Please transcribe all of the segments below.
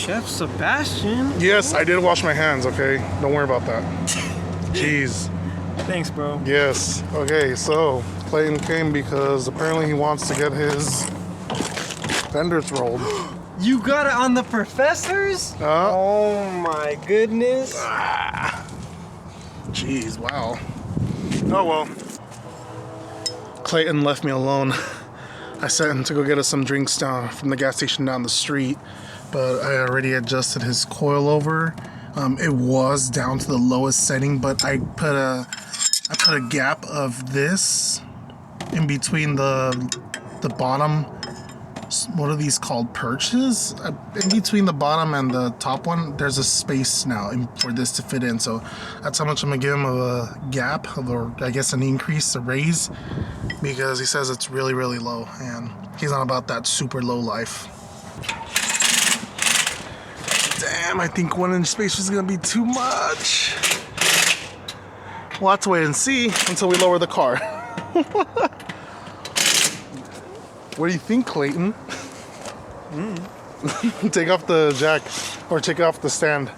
Chef Sebastian. Yes, I did wash my hands, okay? Don't worry about that. Jeez. Thanks, bro. Yes. Okay, so Clayton came because apparently he wants to get his fenders rolled. You got it on the professors? Oh my goodness. Jeez, wow. Oh well. Clayton left me alone. I sent him to go get us some drinks down from the gas station down the street, but I already adjusted his coilover. It was down to the lowest setting, but I put a gap of this in between the bottom. What are these called? Perches? In between the bottom and the top one, there's a space now for this to fit in. So that's how much I'm gonna give him of a gap, or I guess an increase, a raise, because he says it's really, really low, and he's not about that super low life. Damn, I think 1 inch space is gonna be too much. We'll have to wait and see until we lower the car. What do you think, Clayton? Take off the jack, or take off the stand.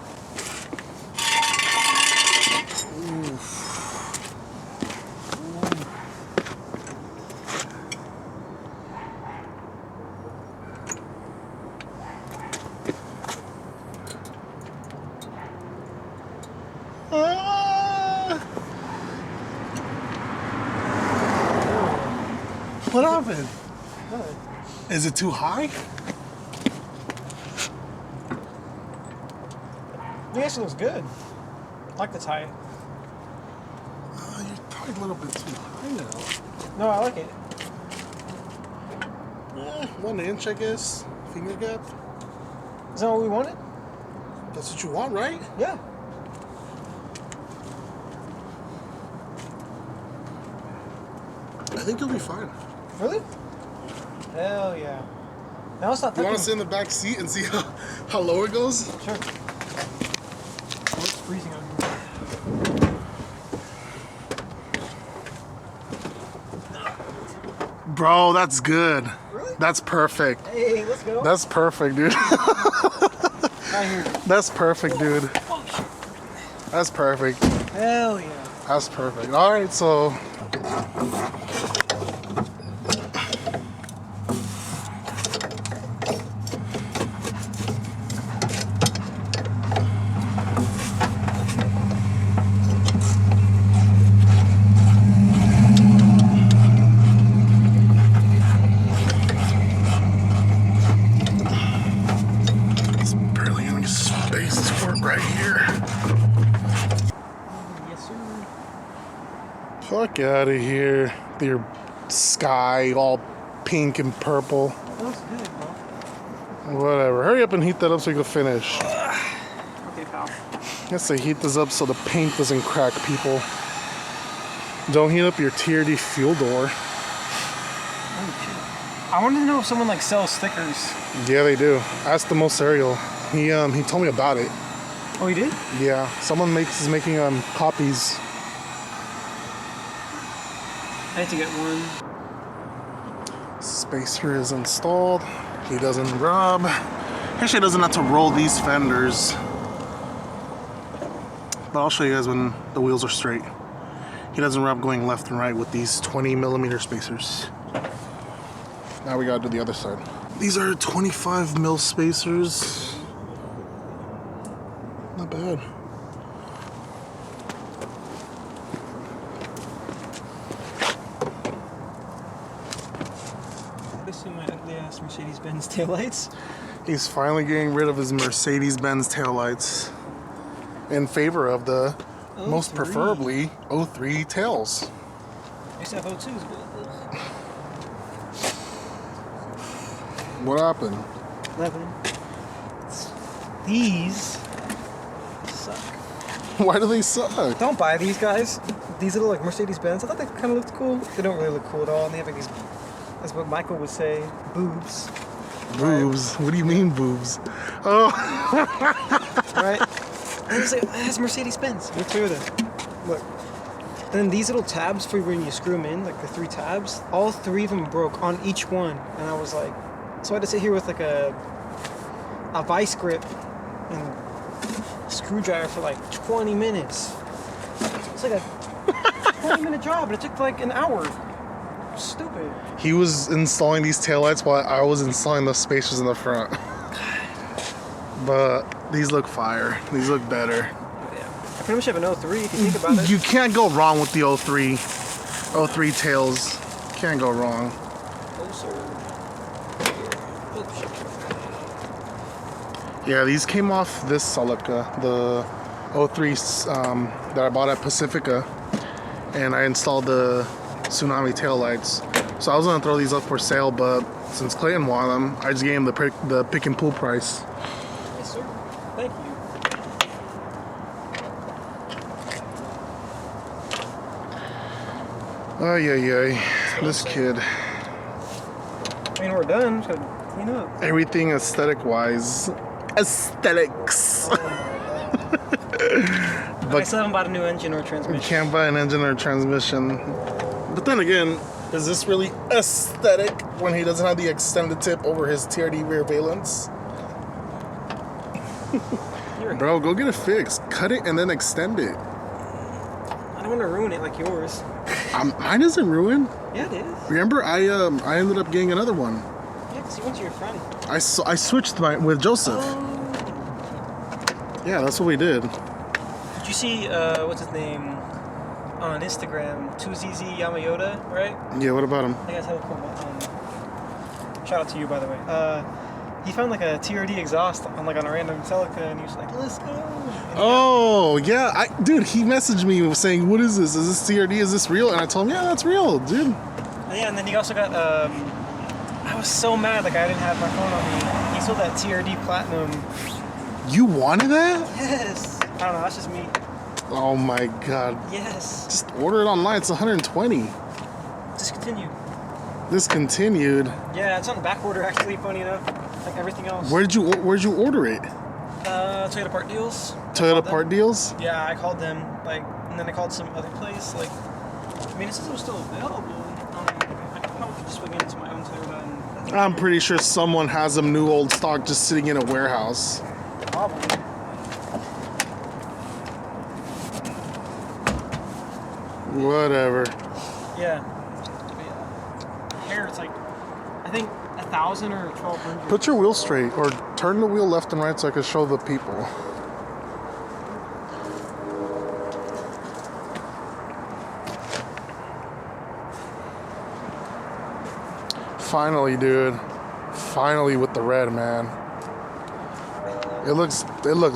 What happened? Is it too high? I guess it looks good. I like the tie. You're probably a little bit too high now. No, I like it. 1 inch, I guess. Finger gap. Is that what we wanted? That's what you want, right? Yeah. I think you'll be fine. Really? Hell yeah. Now it's not. You want to sit in the back seat and see how low it goes? Sure. Oh, it's freezing out here. Bro, that's good. Really? That's perfect. Hey, let's go. That's perfect, dude. Right here. That's perfect, dude. That's perfect. Hell yeah. That's perfect. All right, so. Fuck out of here. Your sky all pink and purple. That looks good, bro. Whatever. Hurry up and heat that up so you can finish. Okay, pal. I guess I heat this up so the paint doesn't crack, people. Don't heat up your TRD fuel door. Oh, shit. I wanted to know if someone like sells stickers. Yeah, they do. Ask the most Ariel. He told me about it. Oh, he did? Yeah. Someone is making copies. I need to get one. Spacer is installed. He doesn't rub. Actually, doesn't have to roll these fenders. But I'll show you guys when the wheels are straight. He doesn't rub going left and right with these 20mm spacers. Now we gotta do the other side. These are 25mm spacers. Not bad. My ugly ass Mercedes-Benz taillights. He's finally getting rid of his Mercedes-Benz taillights in favor of the most preferably 03 tails. I used to have 02s, but What happened? 11. These suck. Why do they suck? Don't buy these, guys. These little like Mercedes-Benz. I thought they kind of looked cool. They don't really look cool at all. And they have like these. That's what Michael would say. Boobs. Boobs? What do you mean boobs? Oh. Right? And it's like, it has Mercedes-Benz. Look through them. Look. And then these little tabs for when you screw them in, like the 3 tabs, all 3 of them broke on each one. And I was like, so I had to sit here with like a a vice grip and a screwdriver for like 20 minutes. It's like a 20-minute job, and it took like an hour. Stupid. He was installing these taillights while I was installing the spacers in the front. But these look fire. These look better. Yeah. I pretty much have an 03 if you think about it. You can't go wrong with the 03 tails. Can't go wrong. Oh, sir. Yeah, these came off this Celica, the 03s that I bought at Pacifica, and I installed the Tsunami taillights. So I was gonna throw these up for sale, but since Clayton wanted them, I just gave him the pick and pull price. Yes, sir. Thank you. Ay, ay, ay. This kid. I mean, we're done. Just gotta clean up. Everything aesthetic-wise. Aesthetics. I still haven't bought a new engine or transmission. You can't buy an engine or a transmission. But then again, is this really aesthetic when he doesn't have the extended tip over his TRD rear valence? Bro, go get it fixed. Cut it and then extend it. I don't want to ruin it like yours. Mine isn't ruined. Yeah, it is. Remember, I ended up getting another one. Yeah, because you went to your friend. I switched with Joseph. Oh. Yeah, that's what we did. Did you see, what's his name, on Instagram, 2ZZ Yamayoda, right? Yeah, what about him? That guy's hella cool. Shout out to you, by the way. He found like a TRD exhaust on a random Celica, and he was like, let's go. Oh, yeah. Dude, he messaged me saying, what is this? Is this TRD? Is this real? And I told him, yeah, that's real, dude. Yeah, and then he also got, I was so mad, like I didn't have my phone on me. He sold that TRD Platinum. You wanted that? Yes. I don't know, that's just me. Oh my god. Yes. Just order it online. It's 120. Discontinued. Discontinued. Yeah, it's on back order actually, funny enough. Like everything else. Where'd you order it? Toyota Part Deals. Toyota Part Deals? Yeah, I called them, and then I called some other place, it says it was still available. I probably could just swing into my own Toyota and... I'm pretty sure someone has them new old stock just sitting in a warehouse. Probably. Whatever. Yeah. Here it's I think 1,000 or 1,200. Put your wheel straight or turn the wheel left and right so I can show the people. Finally, dude. Finally with the red, man. It looks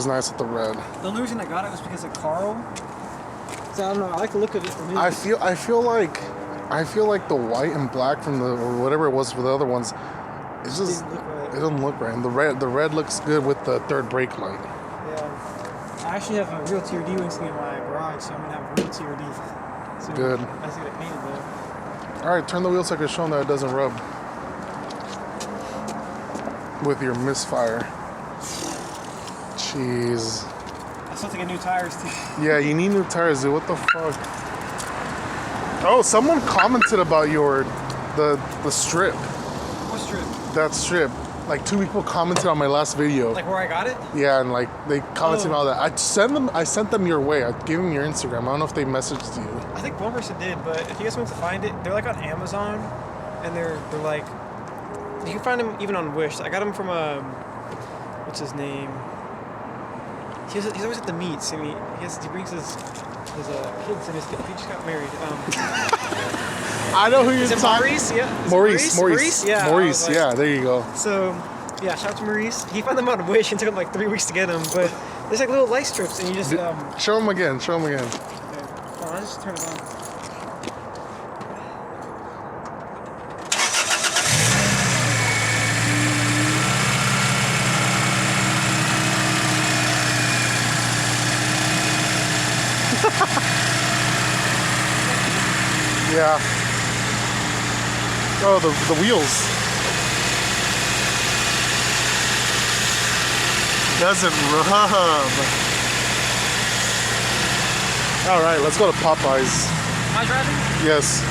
nice with the red. The only reason I got it was because of Carl. So I don't know, I like the look of it for me. I feel like the white and black from or whatever it was for the other ones, it's just it doesn't look right. And the red looks good with the third brake light. Yeah. I actually have a real TRD wing in my garage, so I'm gonna have a real TRD. So Good. I see it painted though. All right, turn the wheel so I can show them that it doesn't rub with your misfire. Jeez. I still have to get new tires too. Yeah, you need new tires, dude. What the fuck? Oh, someone commented about the strip. What strip? That strip. Like 2 people commented on my last video. Like where I got it? Yeah, and they commented about that. I sent them your way. I gave them your Instagram. I don't know if they messaged you. I think one person did, but if you guys want to find it, they're on Amazon, and they're you can find them even on Wish. I got them from what's his name? He's always at the meets. And he brings his kids and he just got married. I know who you're talking about. Maurice? Yeah. Maurice. Yeah. Maurice. Yeah. There you go. So, yeah. Shout out to Maurice. He found them on Wish and took him 3 weeks to get them. But there's little light strips, and you just show them again. Okay. Hold on, I'll just turn it on. Yeah. Oh, the wheels. Doesn't rub. All right, let's go to Popeyes. Am I driving? Yes.